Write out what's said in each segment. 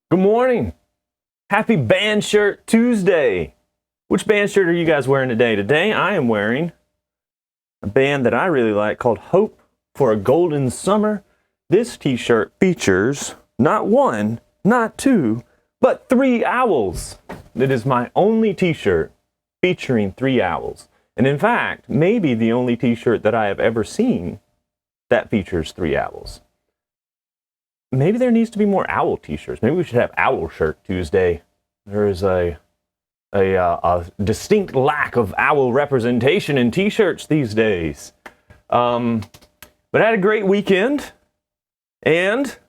Good morning. Happy Band Shirt Tuesday. Which band shirt are you guys wearing today? Today I am wearing a band that I really like called Hope for a Golden Summer. This t-shirt features not one, not two, but 3 owls. It is my only t-shirt featuring 3 owls. And in fact, maybe the only t-shirt that I have ever seen that features 3 owls. Maybe there needs to be more owl t-shirts. Maybe we should have Owl Shirt Tuesday. There is a distinct lack of owl representation in t-shirts these days. But I had a great weekend, and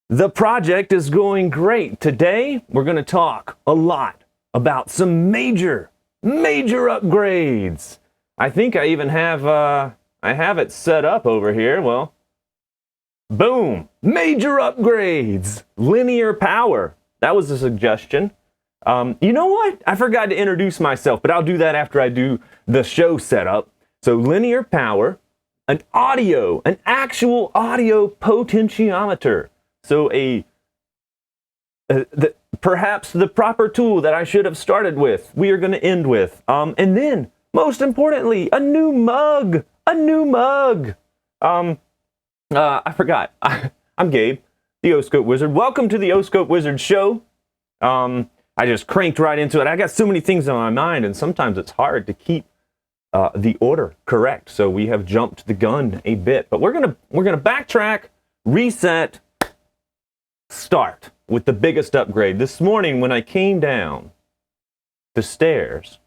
the project is going great. Today, we're going to talk a lot about some major upgrades. I think I even have I have it set up over here. Well, boom! Major upgrades! Linear power. That was a suggestion. You know what? I forgot to introduce myself, but I'll do that after I do the show setup. So linear power, an actual audio potentiometer. So perhaps the proper tool that I should have started with, we are going to end with. And then, most importantly, a new mug. I forgot. I'm Gabe, the O-Scope Wizard. Welcome to the O-Scope Wizard show. I just cranked right into it. I got so many things on my mind, and sometimes it's hard to keep the order correct. So we have jumped the gun a bit, but we're gonna backtrack, reset, start with the biggest upgrade. This morning, when I came down the stairs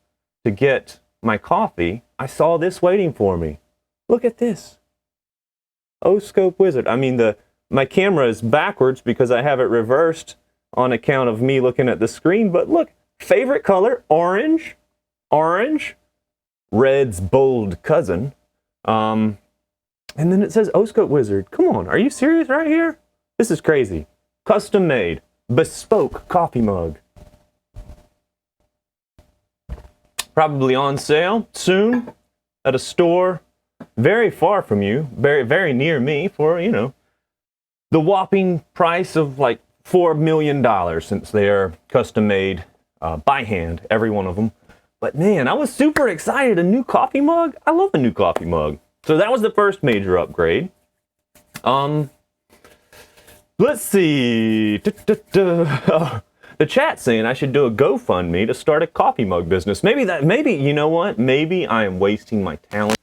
to get my coffee, I saw this waiting for me. Look at this. O-Scope Wizard. I mean, my camera is backwards because I have it reversed on account of me looking at the screen, but look, favorite color, orange, red's bold cousin, and then it says O-Scope Wizard. Come on, are you serious right here? This is crazy. Custom made, bespoke coffee mug. Probably on sale soon at a store very far from you, very near me, for, you know, the whopping price of like $4 million, since they are custom made by hand, every one of them. But man, I was super excited. A new coffee mug. I love a new coffee mug. So that was the first major upgrade. Let's see. The chat's saying I should do a GoFundMe to start a coffee mug business. Maybe you know what? Maybe I am wasting my talent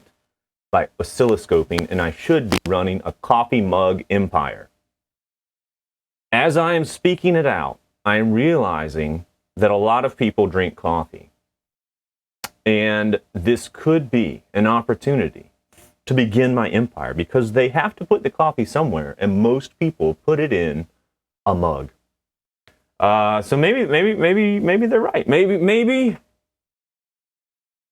by oscilloscoping, and I should be running a coffee mug empire. As I am speaking it out, I am realizing that a lot of people drink coffee. And this could be an opportunity to begin my empire, because they have to put the coffee somewhere, and most people put it in a mug. So maybe they're right. Maybe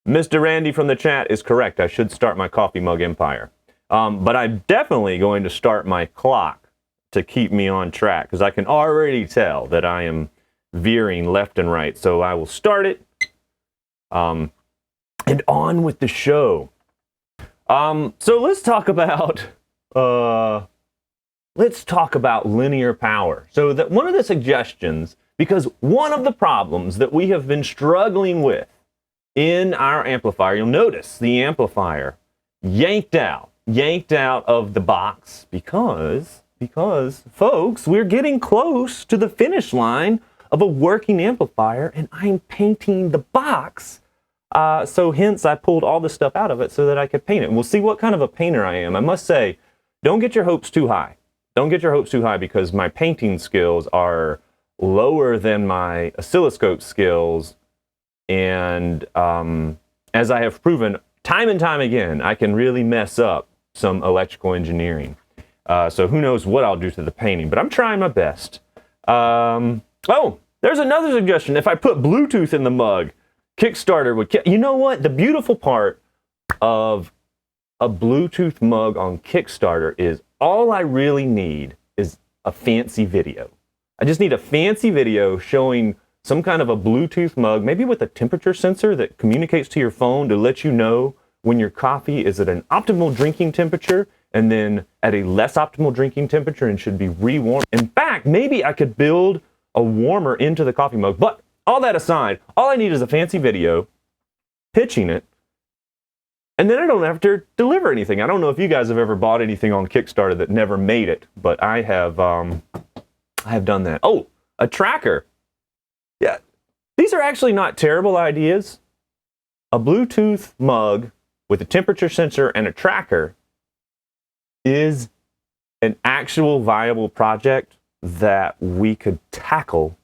Mr. Randy from the chat is correct. I should start my coffee mug empire. But I'm definitely going to start my clock to keep me on track, because I can already tell that I am veering left and right. So I will start it. And on with the show. So let's talk about linear power. So that one of the suggestions, because one of the problems that we have been struggling with in our amplifier, you'll notice the amplifier yanked out of the box because folks, we're getting close to the finish line of a working amplifier, and I'm painting the box. So hence I pulled all the stuff out of it so that I could paint it. And we'll see what kind of a painter I am. I must say, don't get your hopes too high. Don't get your hopes too high, because my painting skills are lower than my oscilloscope skills. And as I have proven time and time again, I can really mess up some electrical engineering. So who knows what I'll do to the painting, but I'm trying my best. Oh, there's another suggestion. If I put Bluetooth in the mug, Kickstarter would... You know what? The beautiful part of a Bluetooth mug on Kickstarter is all I really need is a fancy video. I just need a fancy video showing some kind of a Bluetooth mug, maybe with a temperature sensor that communicates to your phone to let you know when your coffee is at an optimal drinking temperature, and then at a less optimal drinking temperature and should be rewarmed. In fact, maybe I could build a warmer into the coffee mug. But all that aside, all I need is a fancy video pitching it, and then I don't have to deliver anything. I don't know if you guys have ever bought anything on Kickstarter that never made it, but I have done that. Oh, a tracker. Yeah, these are actually not terrible ideas. A Bluetooth mug with a temperature sensor and a tracker is an actual viable project that we could tackle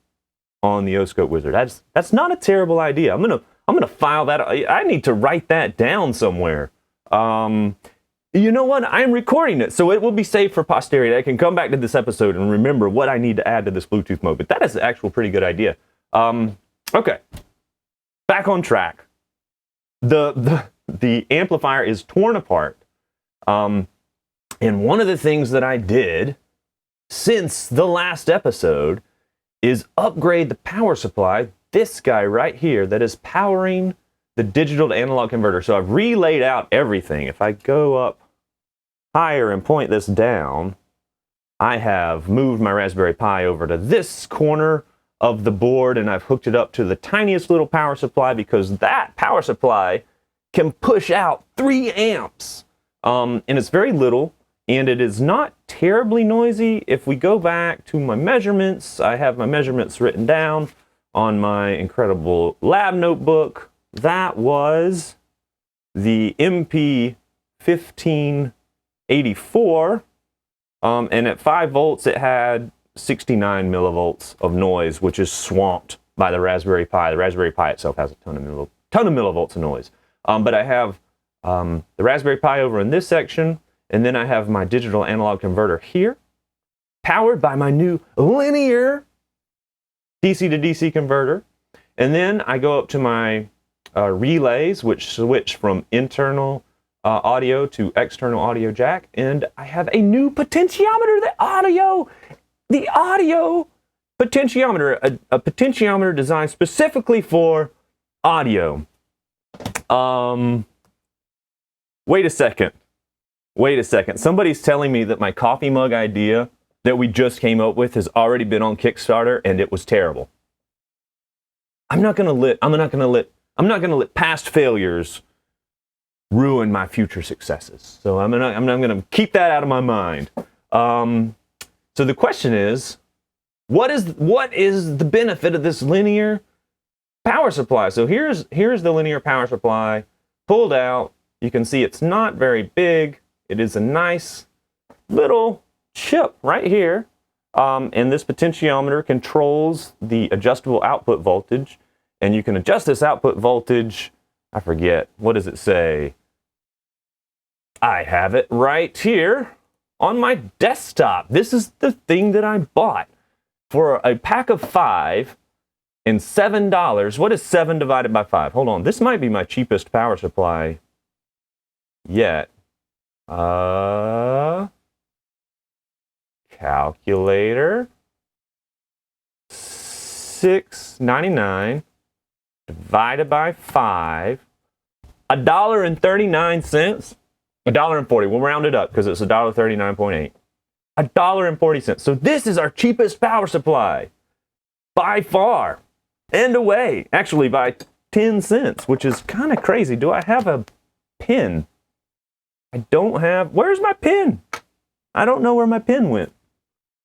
on the O-Scope Wizard. That's not a terrible idea. I'm gonna file that. I need to write that down somewhere. You know what? I'm recording it, so it will be saved for posterity. I can come back to this episode and remember what I need to add to this Bluetooth mode. But that is an actual pretty good idea. Okay, back on track. The amplifier is torn apart. And one of the things that I did since the last episode is upgrade the power supply, this guy right here that is powering the digital to analog converter. So I've relayed out everything. If I go up higher and point this down, I have moved my Raspberry Pi over to this corner of the board, and I've hooked it up to the tiniest little power supply because that power supply can push out 3 amps. And it's very little, and it is not terribly noisy. If we go back to my measurements, I have my measurements written down on my incredible lab notebook. That was the MP1584, and at 5 volts it had 69 millivolts of noise, which is swamped by the Raspberry Pi. The Raspberry Pi itself has a ton of millivolts of noise. But I have the Raspberry Pi over in this section, and then I have my digital analog converter here, powered by my new linear DC to DC converter. And then I go up to my relays, which switch from internal audio to external audio jack, and I have a new potentiometer. The audio potentiometer, a potentiometer designed specifically for audio. Wait a second. Somebody's telling me that my coffee mug idea that we just came up with has already been on Kickstarter and it was terrible. I'm not gonna let past failures ruin my future successes. So I'm gonna keep that out of my mind. So the question is, what is the benefit of this linear power supply? So here's the linear power supply pulled out. You can see it's not very big. It is a nice little chip right here. And this potentiometer controls the adjustable output voltage. And you can adjust this output voltage. I forget, what does it say? I have it right here on my desktop. This is the thing that I bought for a pack of 5 and $7. What is 7 divided by 5? Hold on, this might be my cheapest power supply yet. Calculator. $6.99 divided by 5. $1.39. $1.40. We'll round it up because it's $1.39.8. $1.40. So this is our cheapest power supply by far and away. Actually, by 10 cents, which is kind of crazy. Do I have a pin? I don't have. Where's my pin? I don't know where my pin went.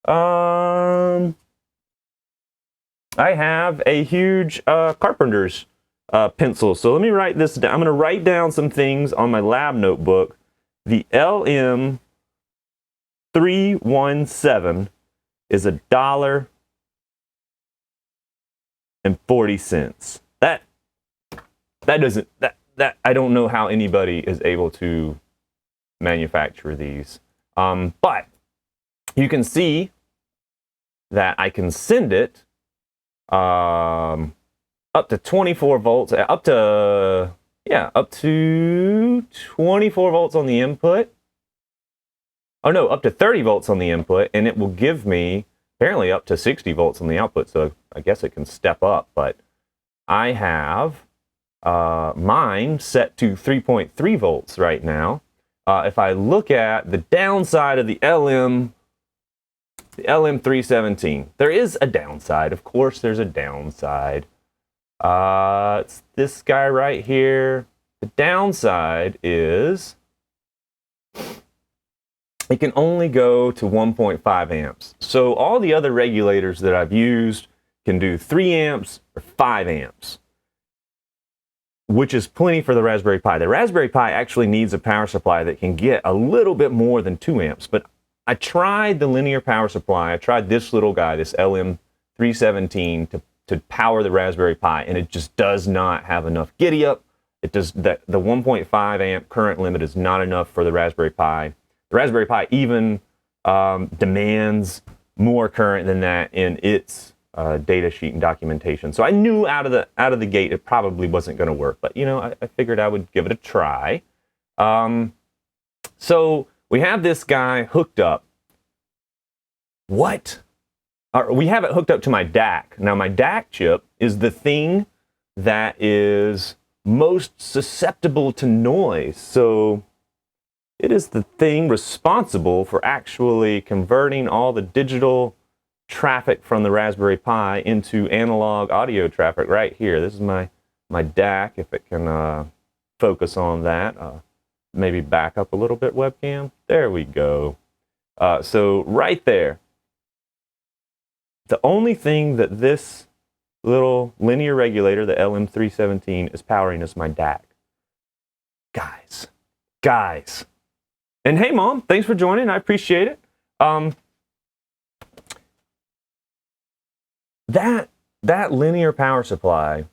I have a huge carpenter's pencil. So let me write this down. I'm going to write down some things on my lab notebook. The LM317 is $1.40. That I don't know how anybody is able to manufacture these. But you can see that I can send it up to 24 volts, up to 24 volts on the input. Oh no, up to 30 volts on the input, and it will give me apparently up to 60 volts on the output, so I guess it can step up, but I have mine set to 3.3 volts right now. if I look at the downside of the LM317, there is a downside. Of course, there's a downside. It's this guy right here. The downside is it can only go to 1.5 amps. So all the other regulators that I've used can do 3 amps or 5 amps, which is plenty for the Raspberry Pi. The Raspberry Pi actually needs a power supply that can get a little bit more than 2 amps, but I tried the linear power supply. I tried this little guy, this LM317, to power the Raspberry Pi, and it just does not have enough giddy up. It does the 1.5 amp current limit is not enough for the Raspberry Pi. The Raspberry Pi even demands more current than that in its data sheet and documentation. So I knew out of the gate it probably wasn't going to work, but you know, I figured I would give it a try. So we have this guy hooked up. We have it hooked up to my DAC. Now my DAC chip is the thing that is most susceptible to noise. So it is the thing responsible for actually converting all the digital traffic from the Raspberry Pi into analog audio traffic right here. This is my DAC, if it can focus on that. Maybe back up a little bit, webcam. There we go. So right there. The only thing that this little linear regulator, the LM317, is powering is my DAC. Guys. And hey, Mom, thanks for joining. I appreciate it. That linear power supply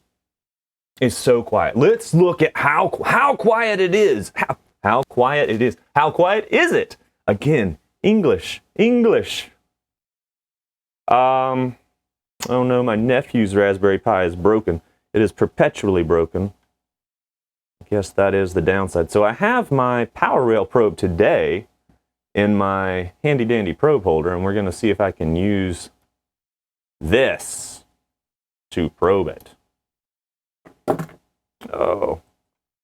is so quiet. Let's look at how quiet it is. How quiet it is. How quiet is it? Again, English. Oh no, my nephew's Raspberry Pi is broken. It is perpetually broken. I guess that is the downside. So I have my power rail probe today in my handy dandy probe holder, and we're going to see if I can use this to probe it. Oh,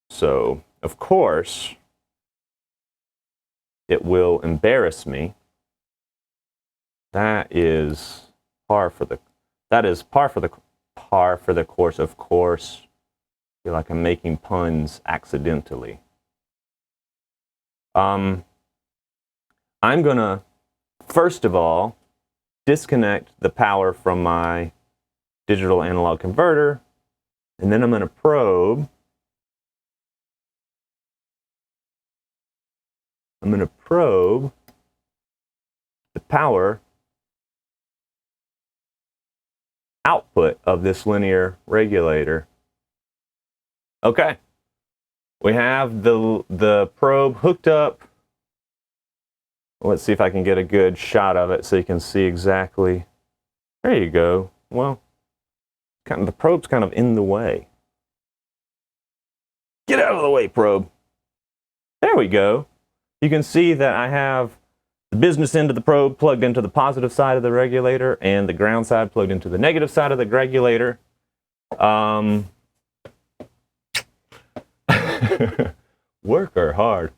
so of course it will embarrass me. That is par for the course, of course. I feel like I'm making puns accidentally. I'm gonna first of all disconnect the power from my digital analog converter, and then I'm gonna probe. I'm gonna probe the power output of this linear regulator. Okay, we have the probe hooked up. Let's see if I can get a good shot of it so you can see exactly. There you go. Well, the probe's kind of in the way. Get out of the way, probe. There we go. You can see that I have the business end of the probe plugged into the positive side of the regulator and the ground side plugged into the negative side of the regulator. Work are hard.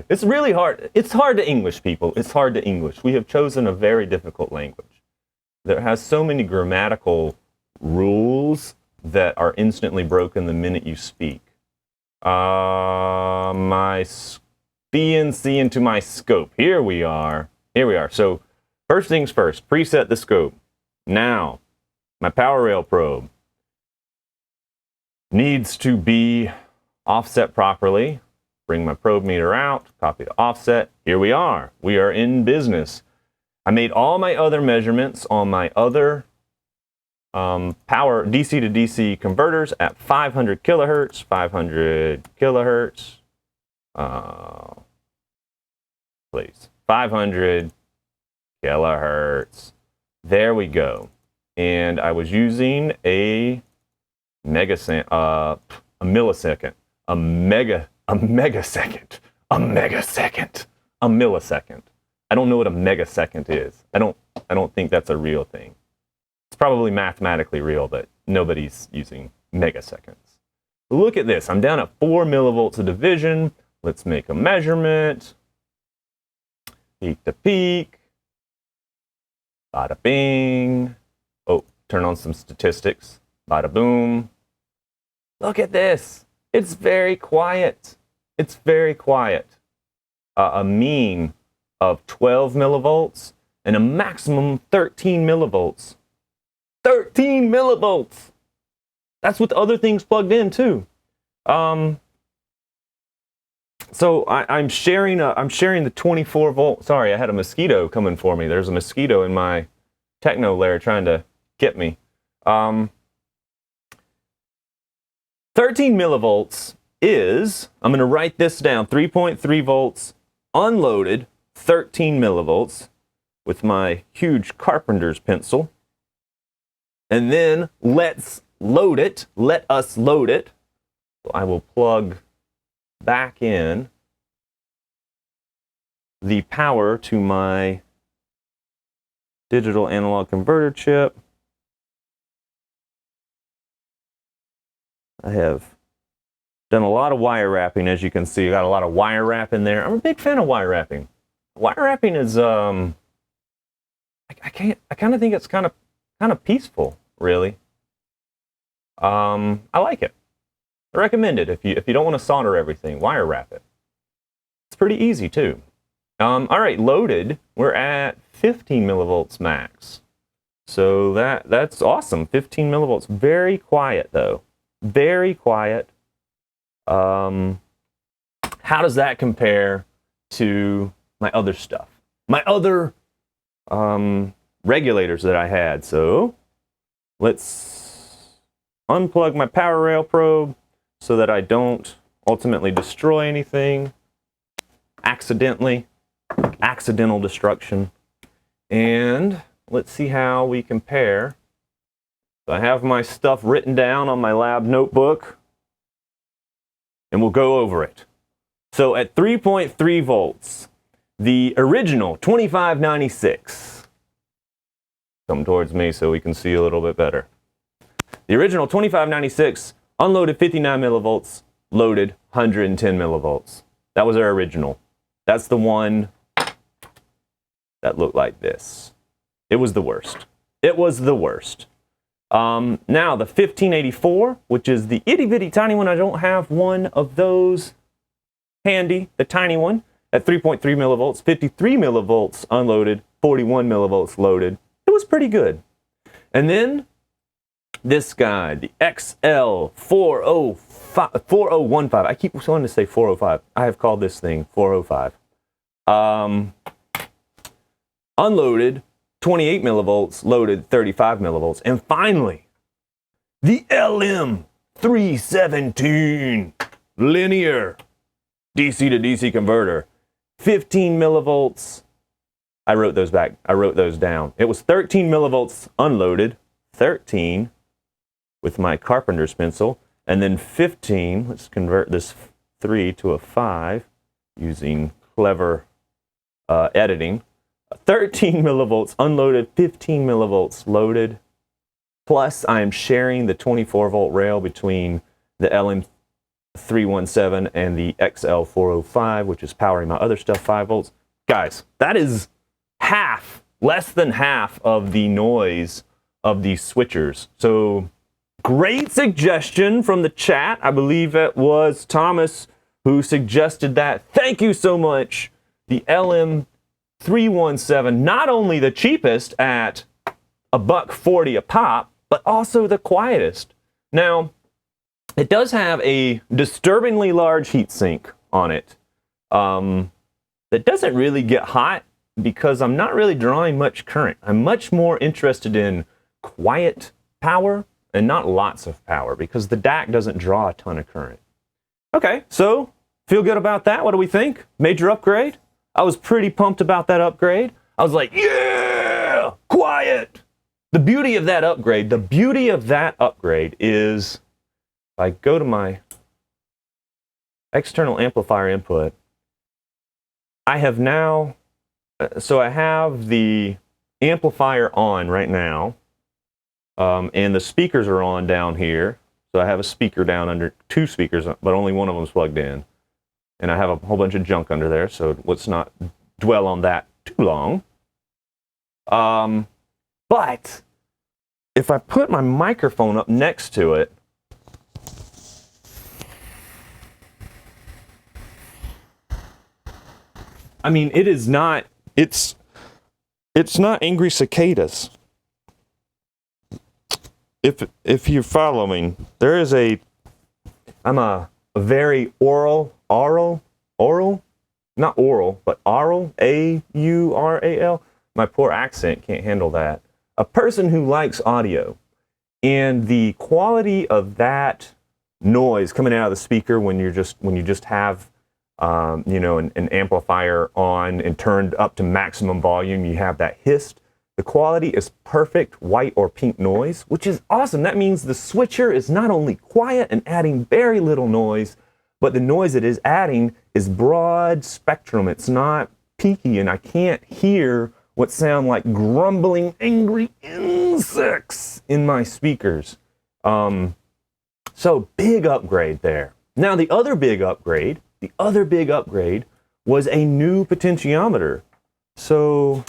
It's really hard. It's hard to English, people. It's hard to English. We have chosen a very difficult language that has so many grammatical rules that are instantly broken the minute you speak. My BNC into my scope. Here we are. So first things first, preset the scope. Now, my power rail probe needs to be offset properly. Bring my probe meter out, copy the offset. Here we are. We are in business. I made all my other measurements on my other power DC to DC converters at 500 kilohertz, 500 kilohertz. Please, 500 kilohertz. There we go. And I was using a millisecond. I don't know what a megasecond is. I don't think that's a real thing. It's probably mathematically real, but nobody's using megaseconds. Look at this. I'm down at 4 millivolts of division, let's make a measurement. Peak to peak. Bada bing. Oh, turn on some statistics. Bada boom. Look at this. It's very quiet. It's very quiet. A mean of 12 millivolts and a maximum 13 millivolts. 13 millivolts! That's with other things plugged in too. So I'm sharing the 24 volt. Sorry, I had a mosquito coming for me. There's a mosquito in my techno layer trying to get me. 13 millivolts is, I'm going to write this down, 3.3 volts unloaded, 13 millivolts with my huge carpenter's pencil. And then let's load it. Let us load it. So I will plug back in the power to my digital analog converter chip. I have done a lot of wire wrapping, as you can see. I got a lot of wire wrap in there. I'm a big fan of wire wrapping. Wire wrapping is I kind of think it's kind of peaceful, really. I like it. I recommend it if you don't want to solder everything. Wire wrap it. It's pretty easy too. All right, loaded. We're at 15 millivolts max. So that's awesome. 15 millivolts. Very quiet though. Very quiet. How does that compare to my other stuff? My other regulators that I had. So let's unplug my power rail probe so that I don't ultimately destroy anything accidentally. Accidental destruction. And let's see how we compare. So I have my stuff written down on my lab notebook, and we'll go over it. So at 3.3 volts, the original 2596. Come towards me so we can see a little bit better. The original 2596, unloaded 59 millivolts, loaded 110 millivolts. That was our original. That's the one that looked like this. It was the worst. It was the worst. Now the 1584, which is the itty bitty tiny one. I don't have one of those handy. The tiny one at 3.3 millivolts, 53 millivolts unloaded, 41 millivolts loaded. It was pretty good. And then this guy, the XL4015. I keep wanting to say 405. I have called this thing 405. Unloaded 28 millivolts, loaded 35 millivolts. And finally, the LM317 linear DC to DC converter. 15 millivolts. I wrote those down. It was 13 millivolts unloaded, 13 with my carpenter's pencil, and then 15, let's convert this 3 to a 5 using clever editing. 13 millivolts unloaded, 15 millivolts loaded, plus I am sharing the 24 volt rail between the LM317 and the XL405, which is powering my other stuff 5 volts. Guys, that is half, less than half of the noise of these switchers. So great suggestion from the chat. I believe it was Thomas who suggested that. Thank you so much. The LM317, not only the cheapest at $1.40 a pop, but also the quietest. Now, it does have a disturbingly large heatsink on it that doesn't really get hot because I'm not really drawing much current. I'm much more interested in quiet power and not lots of power because the DAC doesn't draw a ton of current. Okay, so feel good about that? What do we think? Major upgrade? I was pretty pumped about that upgrade. I was like, yeah, quiet. The beauty of that upgrade is if I go to my external amplifier input, I have now, so I have the amplifier on right now, and the speakers are on down here. So I have a speaker down under, 2 speakers, but only one of them is plugged in. and I have a whole bunch of junk under there, so let's not dwell on that too long. But if I put my microphone up next to it, I mean, it is not, it's not angry cicadas. If you follow me, there is I'm a very aural, not oral, but aural, A-U-R-A-L. My poor accent can't handle that. A person who likes audio, and the quality of that noise coming out of the speaker when you just have you know, an amplifier on and turned up to maximum volume, you have that hiss. The quality is perfect white or pink noise, which is awesome. That means the switcher is not only quiet and adding very little noise, but the noise it is adding is broad spectrum. It's not peaky, and I can't hear what sound like grumbling, angry insects in my speakers. So big upgrade there. Now the other big upgrade was a new potentiometer. So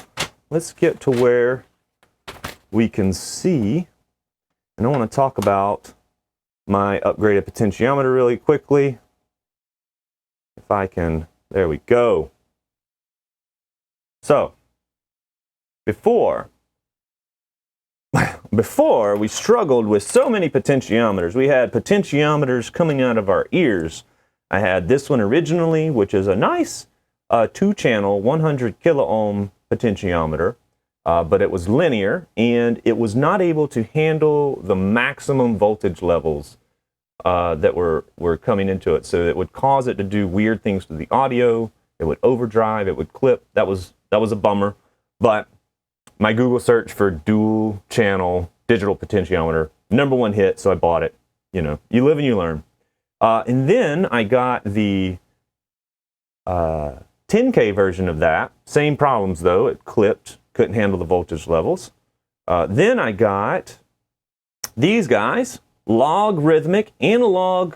let's get to where we can see, and I want to talk about my upgraded potentiometer really quickly. If I can, there we go. So before we struggled with so many potentiometers. We had potentiometers coming out of our ears. I had this one originally, which is a nice 2-channel 100 kilo ohm potentiometer, but it was linear and it was not able to handle the maximum voltage levels that were coming into it. So it would cause it to do weird things to the audio. It would overdrive, it would clip. That was a bummer. But my Google search for dual channel digital potentiometer, #1 hit, so I bought it. You know, you live and you learn. And then I got the 10K version of that. Same problems though, it clipped, couldn't handle the voltage levels. Then I got these guys, logarithmic audio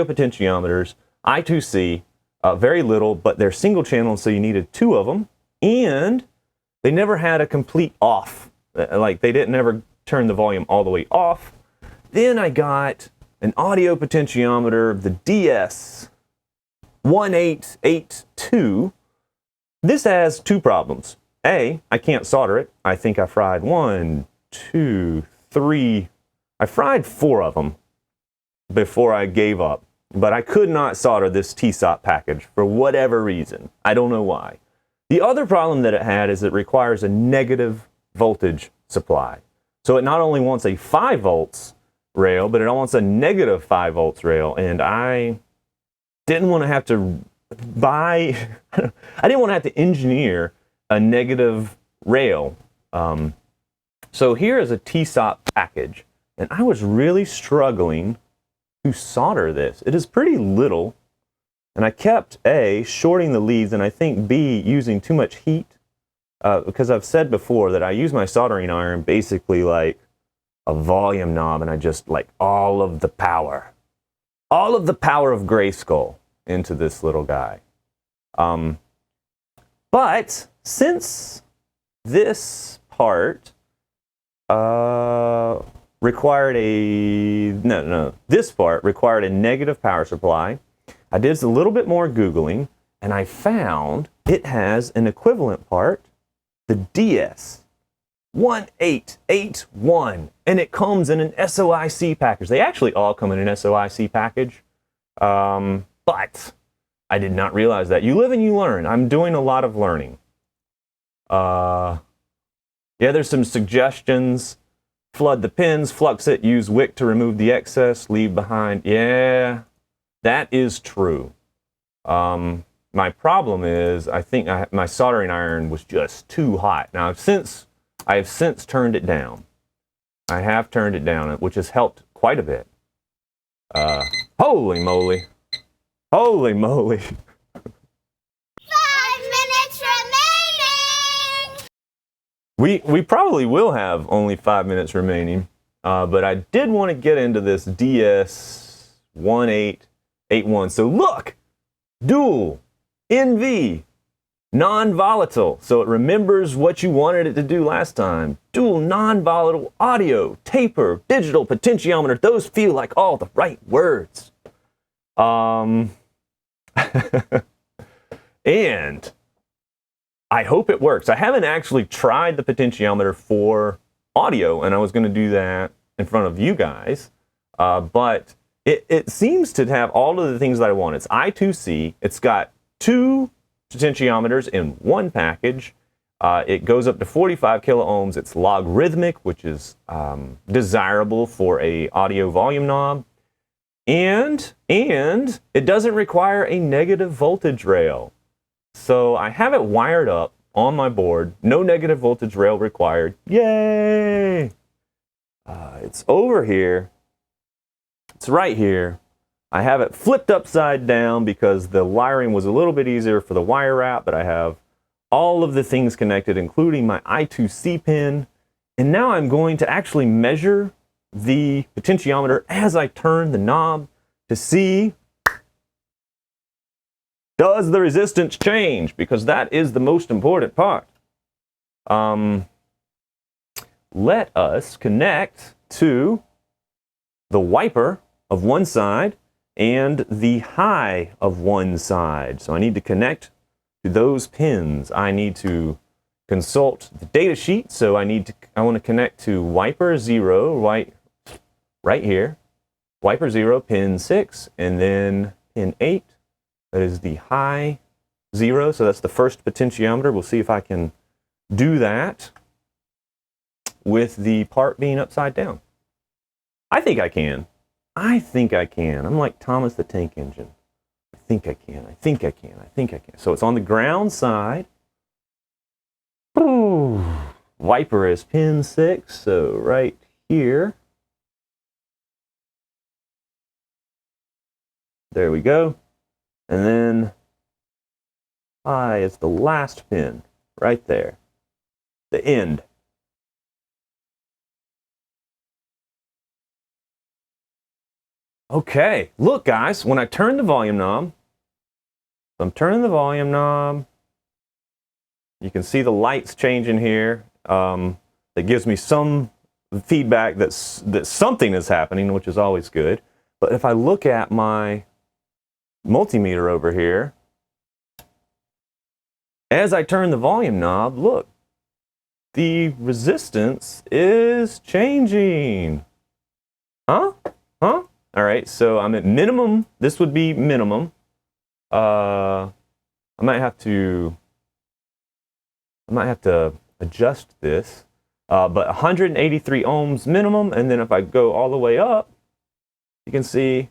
potentiometers, I2C, very little, but they're single channel, so you needed 2 of them. And they never had a complete off. Like they didn't ever turn the volume all the way off. Then I got an audio potentiometer, the DS1882. This has 2 problems. A, I can't solder it. I think I fried 1, 2, 3. I fried 4 of them before I gave up. But I could not solder this TSOP package for whatever reason. I don't know why. The other problem that it had is it requires a negative voltage supply. So it not only wants a 5 volts rail, but it wants a negative 5 volts rail. And I didn't want to have to buy, I didn't want to have to engineer a negative rail. So here is a TSOP package. And I was really struggling to solder this. It is pretty little. And I kept A, shorting the leads, and I think B, using too much heat. Because I've said before that I use my soldering iron basically like a volume knob, and I just like all of the power of Grayskull into this little guy. But since this part this part required a negative power supply, I did a little bit more Googling, and I found it has an equivalent part, the DS1881, and it comes in an SOIC package. They actually all come in an SOIC package, but I did not realize that. You live and you learn. I'm doing a lot of learning. Yeah, there's some suggestions. Flood the pins, flux it, use wick to remove the excess, leave behind. Yeah. That is true. My problem is I think my soldering iron was just too hot. Now, I have since turned it down. I have turned it down, which has helped quite a bit. Holy moly. Holy moly. 5 minutes remaining! We probably will have only 5 minutes remaining, but I did want to get into this DS1882 81. So look, dual, NV, non-volatile. So it remembers what you wanted it to do last time. Dual, non-volatile, audio, taper, digital, potentiometer. Those feel like all the right words. And I hope it works. I haven't actually tried the potentiometer for audio, and I was going to do that in front of you guys. But it seems to have all of the things that I want. It's I2C. It's got 2 potentiometers in one package. It goes up to 45 kiloohms. It's logarithmic, which is desirable for a audio volume knob. And it doesn't require a negative voltage rail. So I have it wired up on my board. No negative voltage rail required. Yay! It's over here. It's right here. I have it flipped upside down because the wiring was a little bit easier for the wire wrap, but I have all of the things connected, including my I2C pin. And now I'm going to actually measure the potentiometer as I turn the knob to see, does the resistance change? Because that is the most important part. Let us connect to the wiper of one side and the high of one side. So I need to connect to those pins. I need to consult the data sheet. So I want to connect to wiper 0 right here. Wiper 0, pin 6, and then pin 8. That is the high 0. So that's the first potentiometer. We'll see if I can do that with the part being upside down. I think I can. I think I can. I'm like Thomas the Tank Engine. I think I can. I think I can. I think I can. So it's on the ground side. Ooh. Wiper is pin 6, so right here. There we go. And then high is the last pin right there. The end. Okay, look guys, when I turn the volume knob, I'm turning the volume knob, you can see the lights changing here. That gives me some feedback that something is happening, which is always good. But if I look at my multimeter over here, as I turn the volume knob, look, the resistance is changing. Huh? All right, so I'm at minimum. This would be minimum. I might have to adjust this, but 183 ohms minimum, and then if I go all the way up, you can see it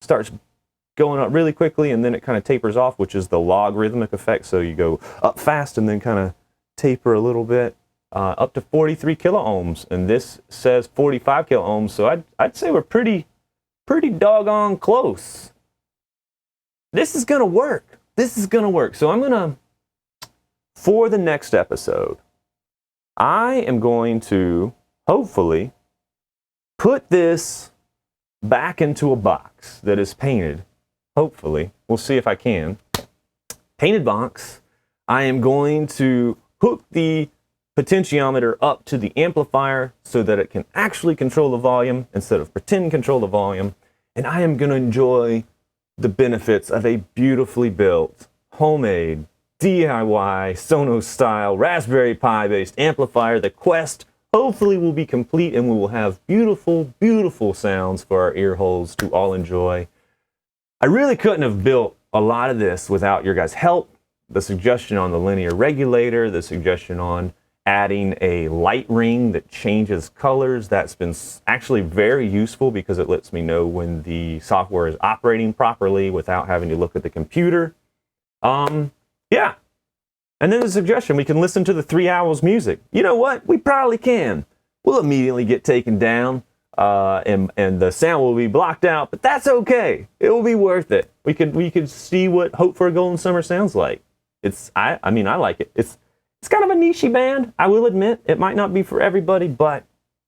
starts going up really quickly, and then it kind of tapers off, which is the logarithmic effect. So you go up fast and then kind of taper a little bit, up to 43 kiloohms, and this says 45 kiloohms. So I'd say we're pretty doggone close. This is gonna work. This is gonna work. So I'm gonna, for the next episode, I am going to hopefully put this back into a box that is painted. Hopefully, we'll see if I can. Painted box. I am going to hook the potentiometer up to the amplifier so that it can actually control the volume instead of pretend control the volume. And I am going to enjoy the benefits of a beautifully built, homemade, DIY, Sonos style, Raspberry Pi based amplifier. The quest hopefully will be complete and we will have beautiful, beautiful sounds for our ear holes to all enjoy. I really couldn't have built a lot of this without your guys' help. The suggestion on the linear regulator, the suggestion on adding a light ring that changes colors, that's been actually very useful because it lets me know when the software is operating properly without having to look at the computer. Yeah. And then the suggestion, we can listen to the 3 hours music. You know what? We probably can. We'll immediately get taken down and the sound will be blocked out, but that's okay. It will be worth it. We could see what Hope for a Golden Summer sounds like. I mean, I like it. It's kind of a niche band, I will admit. It might not be for everybody, but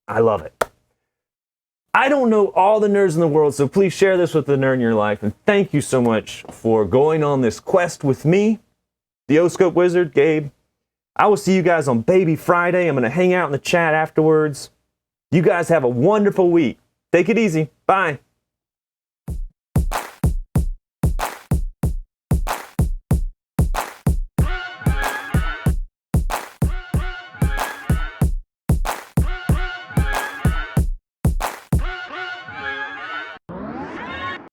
I love it. I don't know all the nerds in the world, so please share this with the nerd in your life. And thank you so much for going on this quest with me, the O-Scope Wizard, Gabe. I will see you guys on Baby Friday. I'm going to hang out in the chat afterwards. You guys have a wonderful week. Take it easy. Bye.